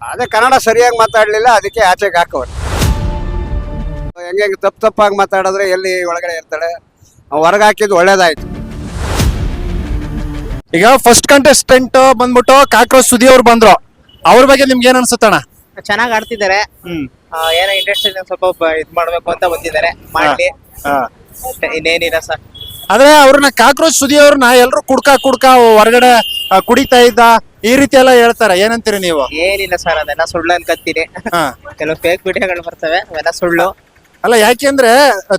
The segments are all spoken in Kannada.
ಅದೇ ಕನ್ನಡ ಸರಿಯಾಗಿ ಮಾತಾಡ್ಲಿಲ್ಲ, ಅದಕ್ಕೆ ಆಚೆಗೆ ಹಾಕೋರು. ಹೆಂಗೆ ತಪ್ಪಾಗಿ ಮಾತಾಡಿದ್ರೆ ಎಲ್ಲಿ ಒಳಗಡೆ ಇರ್ತಾಳೆ, ಹೊರಗೆ ಹಾಕಿದ್ದು ಒಳ್ಳೇದಾಯ್ತು. ಈಗ ಫಸ್ಟ್ ಕಂಟೆಸ್ಟೆಂಟ್ ಬಂದ್ಬಿಟ್ಟು ಕಾಕ್ರೋಚ್ ಸುದಿ ಅವ್ರು ಬಂದ್ರು, ಅವ್ರ ಬಗ್ಗೆ ನಿಮ್ಗೆ ಏನ್ ಅನ್ಸುತ್ತಣ್ಣ? ಚೆನ್ನಾಗಿ ಆಡ್ತಿದ್ದಾರೆ. ಏನೋ ಇಂಡಸ್ಟ್ರಿ ಸ್ವಲ್ಪ ಇದ್ ಮಾಡ್ಬೇಕು ಅಂತ ಬಂದಿದ್ದಾರೆ, ಮಾಡ್ಲಿ. ಇನ್ನೇನಿಲ್ಲ ಸರ್. ಆದ್ರೆ ಅವ್ರನ್ನ ಕಾಕ್ರೋಚ್ ಸುದಿ ಅವ್ರನ್ನ ಎಲ್ರು ಕುಡ್ಕ ಹೊರಗಡೆ ಕುಡಿತಾ ಇದ್ದ ಈ ರೀತಿ ಎಲ್ಲ ಹೇಳ್ತಾರೆ, ಏನಂತೀರಿ ನೀವು? ಏನಿಲ್ಲ ಸರ್, ಅದೆಲ್ಲ ಸುಳ್ಳು ಅನ್ಕತ್ತೀನಿ. ಕೆಲವು ಫೇಕ್ ವಿಡಿಯೋಗಳು ಬರ್ತವೆ, ಅವೆಲ್ಲ ಸುಳ್ಳು. ಅಲ್ಲ, ಯಾಕೆಂದ್ರೆ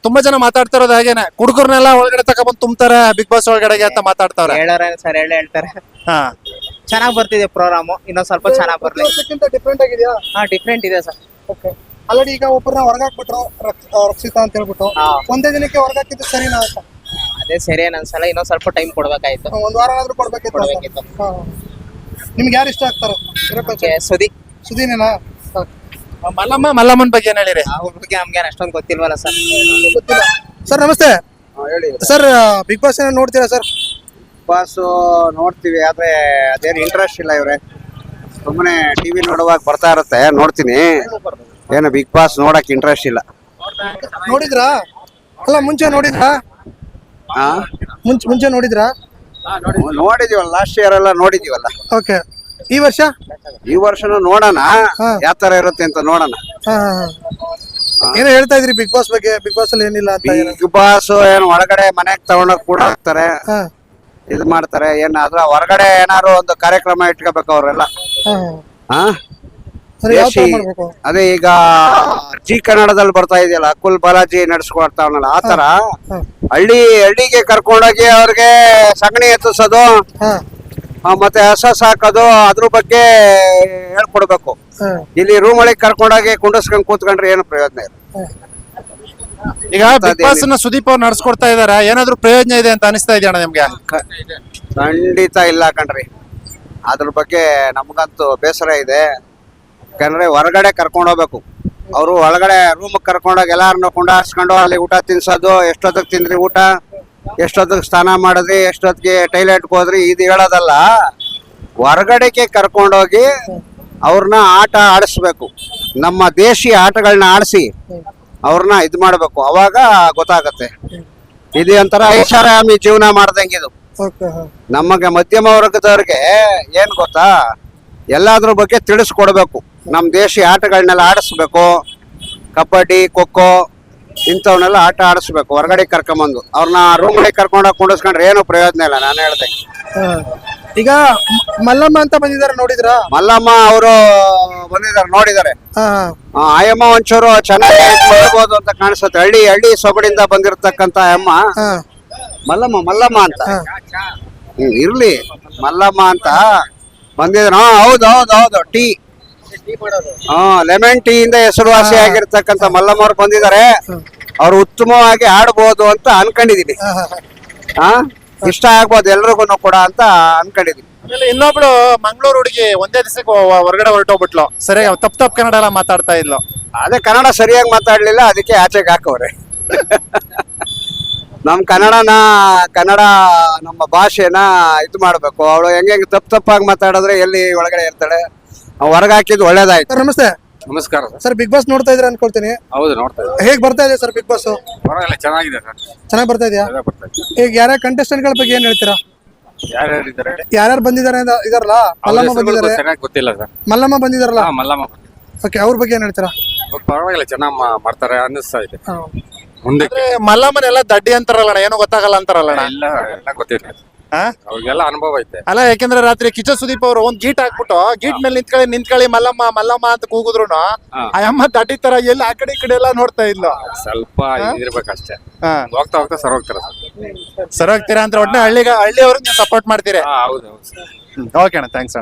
ತುಂಬಾ ಜನ ಮಾತಾಡ್ತಾ ಇರೋದು ಹಾಗೇನೆ, ಕುಡುಕರ್ನೆಲ್ಲ ಒಳಗಡೆ ತಗೊಂಡ್ ತುಂಬ್ತಾರೆ ಬಿಗ್ ಬಾಸ್ ಒಳಗಡೆಗೆ ಅಂತ ಮಾತಾಡ್ತಾವ್ರೆ. ಹೇಳೋರೆ ಸರ್ ಹೇಳ್ತಾರೆ. ಚೆನ್ನಾಗ್ ಬರ್ತಿದೆ ಪ್ರೋಗ್ರಾಮು, ಇನ್ನೊಂದ್ ಸ್ವಲ್ಪ ಚೆನ್ನಾಗ್ ಬರ್ಲಿ. ಡಿಫ್ರೆಂಟ್ ಆಗಿದೆಯಾ? ಡಿಫ್ರೆಂಟ್ ಇದೆ ಸರ್. ಆಲ್ರೆಡಿ ಈಗ ಒಬ್ಬರನ್ನ ಹೊರಗಾಕ್ಬಿಟ್ರು, ರಕ್ಷಿತಾ ಅಂತ ಹೇಳ್ಬಿಟ್ಟು. ಒಂದೇ ದಿನಕ್ಕೆ ಹೊರಗಾಕಿದ್ದು ಸರಿನಾ ಅಂತ? ಅದೇ ಸರಿ ಅನ್ಸಲ್ಲ, ಇನ್ನೊಂದ್ ಸ್ವಲ್ಪ ಟೈಮ್ ಕೊಡ್ಬೇಕಾಯ್ತು. ಒಂದ್ ವಾರ ಆದ್ರೂ ಕೊಡ್ಬೇಕಿತ್ತು. ನಿಮ್ಗೆ ಯಾರು ಇಷ್ಟ ಆಗ್ತಾರೆ? ಸುದೀನೇನಾ? ಮಲ್ಲಮ್ಮನ್ ಬಗ್ಗೆ ಏನ್ ಹೇಳಿರಿ? ಅವ್ರ ಬಗ್ಗೆ ನಮ್ಗೆ ಅಷ್ಟೊಂದು ಗೊತ್ತಿಲ್ವಲ್ಲ ಸರ್. ಗೊತ್ತಿಲ್ಲ. ಸರ್ ನಮಸ್ತೆ. ಹೇಳಿ ಸರ್, ಬಿಗ್ ಬಾಸ್ ಏನೋ ನೋಡ್ತೀರಾ ಸರ್? ಬಾಸು ನೋಡ್ತೀವಿ, ಆದ್ರೆ ಅದೇನು ಇಂಟ್ರೆಸ್ಟ್ ಇಲ್ಲ. ಇವ್ರೆ ಸುಮ್ಮನೆ ಟಿವಿ ನೋಡುವಾಗ ಬರ್ತಾ ಇರುತ್ತೆ, ನೋಡ್ತೀನಿ. ಏನು ಬಿಗ್ ಬಾಸ್ ನೋಡಕ್ ಇಂಟ್ರೆಸ್ಟ್ ಇಲ್ಲ. ನೋಡಿದ್ರಾ? ಅಲ್ಲ, ಮುಂಚೆ ನೋಡಿದ್ರಾ? ಮುಂಚೆ ನೋಡಿದ್ರಾ? ನೋಡಿದೀವಲ್ಲ, ಲಾಸ್ಟ್ ಇಯರ್ ಎಲ್ಲ ನೋಡಿದೀವಲ್ಲ. ಓಕೆ. ಈ ವರ್ಷ? ಈ ವರ್ಷನೂ ನೋಡೋಣ, ಯಾವ ತರ ಇರುತ್ತೆ ಅಂತ ನೋಡೋಣ. ಏನೋ ಹೇಳ್ತಾ ಇದ್ರಿ ಬಿಗ್ ಬಾಸ್ ಬಗ್ಗೆ. ಬಿಗ್ ಬಾಸ್ ಅಲ್ಲಿ ಏನಿಲ್ಲ ಅಂತ. ಬಿಗ್ ಬಾಸ್ ಏನು ಹೊರಗಡೆ ಮನೆಗ್ ತಗೊಂಡೋಗ್ ಕೂಡ ಹಾಕ್ತಾರೆ, ಇದು ಮಾಡ್ತಾರೆ. ಏನಾದ್ರೂ ಹೊರಗಡೆ ಏನಾದ್ರು ಒಂದು ಕಾರ್ಯಕ್ರಮ ಇಟ್ಕೋಬೇಕು ಅವರೆಲ್ಲ. ಅದೇ ಈಗ ಜಿ ಕನ್ನಡದಲ್ಲಿ ಬರ್ತಾ ಇದೆಯಲ್ಲ, ಅಕುಲ್ ಬಾಲಾಜಿ ನಡ್ಸ್ಕೊಡ್ತಾವನಲ್ಲ, ಆತರ ಹಳ್ಳಿಗೆ ಕರ್ಕೊಂಡೋಗಿ ಅವ್ರಿಗೆ ಸಗಣಿ ಎತ್ತಿಸೋದು, ಮತ್ತೆ ಹಸ ಸಾಕೋದು, ಅದ್ರ ಬಗ್ಗೆ ಹೇಳ್ಕೊಡ್ಬೇಕು. ಇಲ್ಲಿ ರೂಮ್ ಒಳಗೆ ಕರ್ಕೊಂಡೋಗಿ ಕುಂಡಸ್ಕೊಂಡ್ ಕೂತ್ಕೊಂಡ್ರೆ ಏನು ಪ್ರಯೋಜನ ಇಲ್ಲ. ಈಗ ಬಿಗ್ ಬಾಸ್ ನ ಸುದೀಪ್ ಅವ್ರು ನಡ್ಸ್ಕೊಡ್ತಾ ಇದಾರೆ, ಏನಾದ್ರು ಪ್ರಯೋಜನ ಇದೆ ಅಂತ ಅನಿಸ್ತಾ ಇದೆಯಣ್ಣ ನಿಮ್ಗೆ? ಖಂಡಿತ ಇಲ್ಲ ಕಣ್ರಿ, ಅದ್ರ ಬಗ್ಗೆ ನಮ್ಗಂತೂ ಬೇಸರ ಇದೆ. ಯಾಕಂದ್ರೆ ಹೊರಗಡೆ ಕರ್ಕೊಂಡು ಹೋಗ್ಬೇಕು. ಅವರು ಒಳಗಡೆ ರೂಮ್ ಕರ್ಕೊಂಡೋಗಿ ಎಲ್ಲಾರನ್ನ ಕುಂಡಾರ್ಸ್ಕೊಂಡು ಅಲ್ಲಿ ಊಟ ತಿನ್ಸೋದು, ಎಷ್ಟೊತ್ತಿಗೆ ತಿಂದ್ರಿ ಊಟ, ಎಷ್ಟೊತ್ತಿಗೆ ಸ್ನಾನ ಮಾಡಿದ್ರಿ, ಎಷ್ಟೊತ್ತಿಗೆ ಟೈಲೆಟ್ಗೆ ಹೋದ್ರಿ, ಇದು ಹೇಳೋದಲ್ಲ. ಹೊರಗಡೆಗೆ ಕರ್ಕೊಂಡೋಗಿ ಅವ್ರನ್ನ ಆಟ ಆಡಿಸ್ಬೇಕು. ನಮ್ಮ ದೇಶಿ ಆಟಗಳನ್ನ ಆಡಿಸಿ ಅವ್ರನ್ನ ಇದು ಮಾಡ್ಬೇಕು, ಅವಾಗ ಗೊತ್ತಾಗತ್ತೆ. ಇದು ಒಂಥರ ಐಷಾರಾಮಿ ಜೀವನ ಮಾಡ್ದಂಗಿದು. ನಮಗೆ ಮಧ್ಯಮ ವರ್ಗದವ್ರಿಗೆ ಏನ್ ಗೊತ್ತಾ, ಎಲ್ಲಾದ್ರ ಬಗ್ಗೆ ತಿಳಿಸ್ಕೊಡ್ಬೇಕು. ನಮ್ಮ ದೇಶಿ ಆಟಗಳನ್ನೆಲ್ಲ ಆಡಿಸ್ಬೇಕು. ಕಬಡ್ಡಿ, ಖೋಖೋ ಇಂಥವನ್ನೆಲ್ಲ ಆಟ ಆಡಿಸ್ಬೇಕು. ಹೊರಗಡೆ ಕರ್ಕೊಂಬಂದು ಅವ್ರನ್ನ ರೂಮ್ಗಳಿಗೆ ಕರ್ಕೊಂಡೋಗಿ ಕುಂಡಿಸ್ಕೊಂಡ್ರೆ ಏನು ಪ್ರಯೋಜನ ಇಲ್ಲ. ನಾನು ಹೇಳ್ದೆ. ಈಗ ಮಲ್ಲಮ್ಮ ಅಂತ ಬಂದಿದ್ದಾರೆ, ನೋಡಿದ್ರಾ? ಮಲ್ಲಮ್ಮ ಅವರು ಬಂದಿದ್ದಾರೆ, ನೋಡಿದ್ದಾರೆ. ಆಯಮ್ಮ ಒಂಚೂರು ಚೆನ್ನಾಗಿ ಮಾಡ್ಬೋದು ಅಂತ ಕಾಣಿಸುತ್ತೆ. ಹಳ್ಳಿ ಸೊಗಡಿಂದ ಬಂದಿರತಕ್ಕಂತ ಅಮ್ಮ ಮಲ್ಲಮ್ಮ ಅಂತ. ಇರ್ಲಿ, ಮಲ್ಲಮ್ಮ ಅಂತ ಬಂದಿದ್ರ. ಹೌದು, ಟೀ, ಲೆಮನ್ ಟೀ ಇಂದ ಹೆಸರುವಾಸಿ ಆಗಿರ್ತಕ್ಕಂಥ ಮಲ್ಲಮ್ಮ ಅವ್ರು ಬಂದಿದ್ದಾರೆ. ಅವ್ರು ಉತ್ತಮವಾಗಿ ಆಡ್ಬೋದು ಅಂತ ಅನ್ಕೊಂಡಿದೀನಿ. ಇಷ್ಟ ಆಗ್ಬೋದು ಎಲ್ರಿಗೂ ಕೂಡ ಅಂತ ಅನ್ಕೊಂಡಿದೀನಿ. ಇನ್ನೊಬ್ಳು ಮಂಗಳೂರು ಹುಡುಗಿ ಒಂದೇ ದಿವಸಕ್ಕೆ ಹೊರಗಡೆ ಹೊರಟೋಗ್ಬಿಟ್ಲು, ಸರಿಯಾಗಿ ತಪ್ಪು ಕನ್ನಡ ಎಲ್ಲ ಮಾತಾಡ್ತಾ ಇದ್ಲು. ಅದೇ ಕನ್ನಡ ಸರಿಯಾಗಿ ಮಾತಾಡ್ಲಿಲ್ಲ, ಅದಕ್ಕೆ ಆಚೆಗೆ ಹಾಕವ್ರೆ. ನಮ್ ಕನ್ನಡ ನಮ್ಮ ಭಾಷೆನ ಇದು ಮಾಡ್ಬೇಕು. ಅವಳು ಹೆಂಗೆ ತಪ್ಪಾಗಿ ಮಾತಾಡಿದ್ರೆ ಎಲ್ಲಿ ಒಳಗಡೆ ಇರ್ತಾಳೆ, ಹೊರಗೆ ಹಾಕಿದ್ದು ಒಳ್ಳೇದಾಯ್ತು. ಸರ್ ನಮಸ್ತೆ. ನಮಸ್ಕಾರ ಸರ್, ಬಿಗ್ ಬಾಸ್ ನೋಡ್ತಾ ಇದ್ರ ಅನ್ಕೊಳ್ತೀನಿ. ಹೌದು, ನೋಡ್ತಾ ಇದ್ದೀನಿ. ಹೇಗ್ ಬರ್ತಾ ಇದೆ ಸರ್ ಬಿಗ್ ಬಾಸ್? ಪರವಾಗಿಲ್ಲ, ಚೆನ್ನಾಗಿದೆ ಸರ್. ಚೆನ್ನಾಗಿ ಬರ್ತಾ ಇದೆಯಾ? ಈಗ ಯಾರ್ಯಾರ ಕಂಟೆಸ್ಟೆಂಟ್ ಗಳ ಬಗ್ಗೆ ಏನ್ ಹೇಳ್ತೀರಾ? ಯಾರ್ಯಾರು ಬಂದಿದ್ದಾರೆ ಇದಾರಲ್ಲ, ಮಲ್ಲಮ್ಮ ಬಂದಿದ್ದಾರೆ. ಸರಿಯಾಗಿ ಗೊತ್ತಿಲ್ಲ ಸರ್. ಮಲ್ಲಮ್ಮ ಬಂದಿದಾರಲ್ಲ, ಮಲ್ಲಮ್ಮ. ಓಕೆ, ಅವ್ರ ಬಗ್ಗೆ ಏನ್ ಹೇಳ್ತೀರಾ? ಪರವಾಗಿಲ್ಲ, ಚೆನ್ನಾಗಿ ಮಾಡ್ತಾರೆ ಅನ್ನಿಸ್ತಾ ಇದೆ. ಮುಂದಕ್ಕೆ ಮಲ್ಲಮ್ಮನೆಲ್ಲ ದಡ್ಡಿ ಅಂತಾರಲ್ಲ, ಏನು ಗೊತ್ತಾಗಲ್ಲ ಅಂತಾರಲ್ಲ. ಎಲ್ಲ ಗೊತ್ತಿದೆ, ಅವ್ರಿಗೆಲ್ಲ ಅನುಭವ ಐತೆ. ಅಲ್ಲ, ಯಾಕೆಂದ್ರೆ ರಾತ್ರಿ ಕಿಚ್ಚ ಸುದೀಪ್ ಅವರು ಒಂದ್ ಗೀಟ್ ಹಾಕ್ಬಿಟ್ಟು ಗೀಟ್ ಮೇಲೆ ನಿಂತ್ಕೊಳ್ಳಿ ಮಲ್ಲಮ್ಮ ಅಂತ ಕೂಗುದ್ರು. ಆ ಅಮ್ಮ ದಡ್ಡಿ ತರ ಎಲ್ಲಿ ಆ ಕಡೆ ಈ ಕಡೆ ಎಲ್ಲ ನೋಡ್ತಾ ಇದ್ಲು. ಸ್ವಲ್ಪ ಇದಿರ್ಬೇಕಷ್ಟೇ. ಹೋಗ್ತಾ ಸರ್ ಸರ್ ಹೋಗ್ತೀರಾ ಅಂದ್ರೆ ಒಟ್ಟಿನ ಹಳ್ಳಿಯವ್ರಿಗೆ ನೀವು ಸಪೋರ್ಟ್ ಮಾಡ್ತೀರಿ. ಹೌದು. ಓಕೆ ಅಣ್ಣ, ಥ್ಯಾಂಕ್ಸ್.